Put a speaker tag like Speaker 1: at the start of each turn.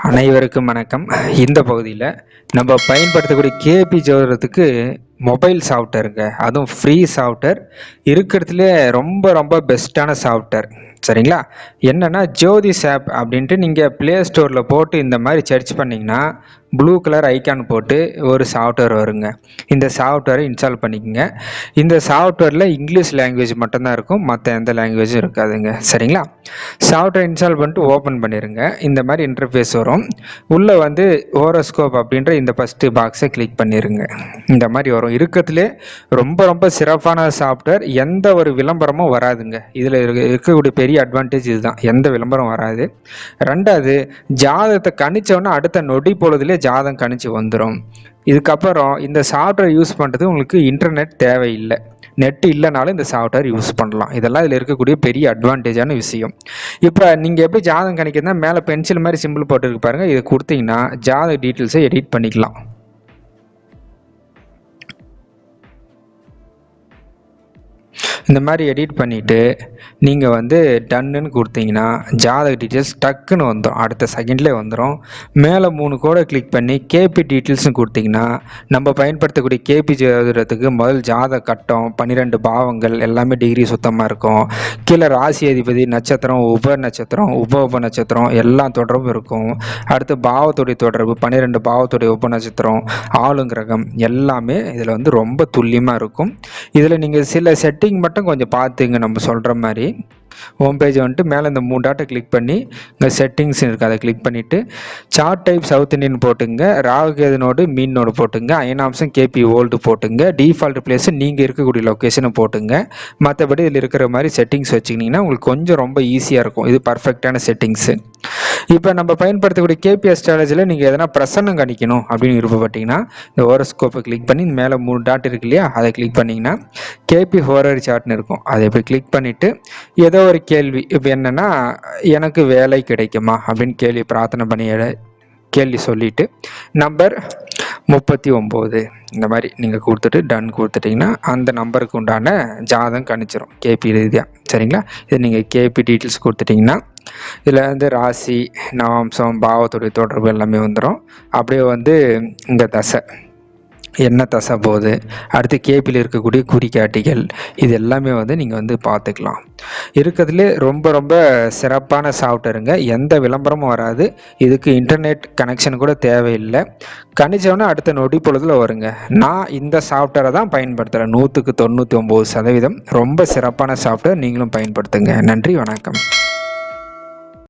Speaker 1: அனைவருக்கும் வணக்கம். இந்த பகுதியில் நம்ம பயன்படுத்தக்கூடிய கேபி ஜோதிடத்துக்கு மொபைல் சாஃப்ட்வேருங்க, அதுவும் ஃப்ரீ சாஃப்ட்வேர் இருக்கிறதுலே ரொம்ப ரொம்ப பெஸ்ட்டான சாஃப்ட்வேர். சரிங்களா? என்னன்னா ஜோதிஸ் ஆப் அப்படின்ட்டு நீங்கள் ப்ளே ஸ்டோரில் போட்டு இந்த மாதிரி சர்ச் பண்ணிங்கன்னா ப்ளூ கலர் ஐக்கான் போட்டு ஒரு சாஃப்ட்வேர் வருங்க. இந்த சாஃப்ட்வேரை இன்ஸ்டால் பண்ணிக்கோங்க. இந்த சாஃப்ட்வேரில் இங்கிலீஷ் லாங்குவேஜ் மட்டும்தான் இருக்கும், மற்ற எந்த லாங்குவேஜும் இருக்காதுங்க. சரிங்களா? சாஃப்ட்வேர் இன்ஸ்டால் பண்ணிட்டு ஓப்பன் பண்ணிடுங்க. இந்த மாதிரி இன்டர்ஃபேஸ் வரும். உள்ளே வந்து ஹோரோஸ்கோப் அப்படின்ற இந்த ஃபஸ்ட்டு பாக்ஸை கிளிக் பண்ணிடுங்க. இந்த மாதிரி வரும். இருக்கிறதுலே ரொம்ப ரொம்ப சிறப்பான சாஃப்ட்வேர். எந்த ஒரு விளம்பரமும் வராதுங்க. இதில் இருக்கக்கூடிய பெரிய அட்வான்டேஜ் இதுதான், எந்த விளம்பரம் வராது. ரெண்டாவது, ஜாதகத்தை கணிச்சோன்னா அடுத்த நொடி பொழுதுலேயே ஜாதகம் கணிச்சு வந்துடும். இதுக்கப்புறம் இந்த சாஃப்ட்வேர் யூஸ் பண்ணுறது உங்களுக்கு இன்டர்நெட் தேவையில்லை. நெட் இல்லைனாலும் இந்த சாஃப்ட்வேர் யூஸ் பண்ணலாம். இதெல்லாம் இதில் இருக்கக்கூடிய பெரிய அட்வான்டேஜான விஷயம். இப்போ நீங்கள் எப்படி ஜாதகம் கணிக்கிறதுனா மேலே பென்சில் மாதிரி சிம்பிள் போட்டுருக்கு பாருங்கள், இதை கொடுத்தீங்கன்னா ஜாதக டீட்டெயில்ஸை எடிட் பண்ணிக்கலாம். இந்த மாதிரி எடிட் பண்ணிவிட்டு நீங்கள் வந்து டன்னுன்னு கொடுத்தீங்கன்னா ஜாதக டீட்டெயில்ஸ் டக்குன்னு வந்துடும், அடுத்த செகண்ட்லேயே வந்துடும். மேலே 3 கோடை கிளிக் பண்ணி கேபி டீட்டெயில்ஸ்னு கொடுத்தீங்கன்னா நம்ம பயன்படுத்தக்கூடிய கேபி ஜோதிடத்துக்கு முதல் ஜாதக கட்டம், 12 பாவங்கள் எல்லாமே டிகிரி சுத்தமாக இருக்கும். கீழே ராசி அதிபதி, நட்சத்திரம், உப நட்சத்திரம், உப நட்சத்திரம் எல்லாம் தொடர்பும் இருக்கும். அடுத்து பாவத்துடைய தொடர்பு, 12 பாவத்துடைய உப நட்சத்திரம், ஆளுங்கிரகம் எல்லாமே இதில் வந்து ரொம்ப துல்லியமாக இருக்கும். இதில் நீங்கள் சில செட்டிங் மட்டும் கொஞ்சம் பார்த்துங்க. நம்ம சொல்கிற மாதிரி ஹோம் பேஜ் வந்துட்டு மேலே இந்த 3 டாட்டை கிளிக் பண்ணி இங்கே செட்டிங்ஸ் இருக்குது, அதை கிளிக் பண்ணிவிட்டு சார்ட் டைப் சவுத் இண்டியன் போட்டுங்க, ராகுகேது நோடு மீன் நோடு போட்டுங்க, அயனாம்சம் கேபி ஓல்டு போட்டுங்க, டிஃபால்ட் பிளேஸ் நீங்கள் இருக்கக்கூடிய லொக்கேஷனை போட்டுங்க. மற்றபடி இதில் இருக்கிற மாதிரி செட்டிங்ஸ் வச்சுக்கிட்டிங்கன்னா உங்களுக்கு கொஞ்சம் ரொம்ப ஈஸியாக இருக்கும். இது பர்ஃபெக்டான செட்டிங்ஸு. இப்போ நம்ம பயன்படுத்தக்கூடிய கேபி அஸ்ட்ராலஜியில் நீங்கள் எதனா பிரசன்னம் கணிக்கணும் அப்படின்னு விருப்பப்பட்டீங்கன்னா இந்த ஹோரோஸ்கோப்பை கிளிக் பண்ணி மேலே 3 டாட் இருக்கு இல்லையா, அதை கிளிக் பண்ணிங்கன்னா கேபி ஹோரர் சார்ட்னு இருக்கும். அதை இப்படி கிளிக் பண்ணிவிட்டு ஏதோ ஒரு கேள்வி, இப்போ என்னென்னா எனக்கு வேலை கிடைக்குமா அப்படின்னு பிரார்த்தனை பண்ணி கேள்வி சொல்லிவிட்டு நம்பர் 39 இந்த மாதிரி நீங்கள் கொடுத்துட்டு டன் கொடுத்துட்டிங்கன்னா அந்த நம்பருக்கு உண்டான ஜாதகம் கணிச்சிடும் கேபி ரீதியாக. சரிங்களா? இது நீங்கள் கேபி டீட்டெயில்ஸ் கொடுத்துட்டிங்கன்னா இதில் வந்து ராசி, நவாம்சம், பாவத்துடைய தொடர்பு எல்லாமே வந்துடும். அப்படியே வந்து இந்த தசை என்ன தசை போகுது, அடுத்து கேபியில் இருக்கக்கூடிய குறிகாட்டிகள், இது எல்லாமே வந்து நீங்கள் வந்து பார்த்துக்கலாம். இருக்கிறதுலே ரொம்ப ரொம்ப சிறப்பான சாஃப்ட்வேருங்க. எந்த விளம்பரமும் வராது. இதுக்கு இன்டர்நெட் கனெக்ஷன் கூட தேவையில்லை. கணிச்சோன்னா அடுத்த நொடி பொழுதில் வருங்க. நான் இந்த சாஃப்ட்வேரை தான் பயன்படுத்துகிறேன். 100க்கு 99% ரொம்ப சிறப்பான சாஃப்ட்வேர். நீங்களும் பயன்படுத்துங்க. நன்றி, வணக்கம்.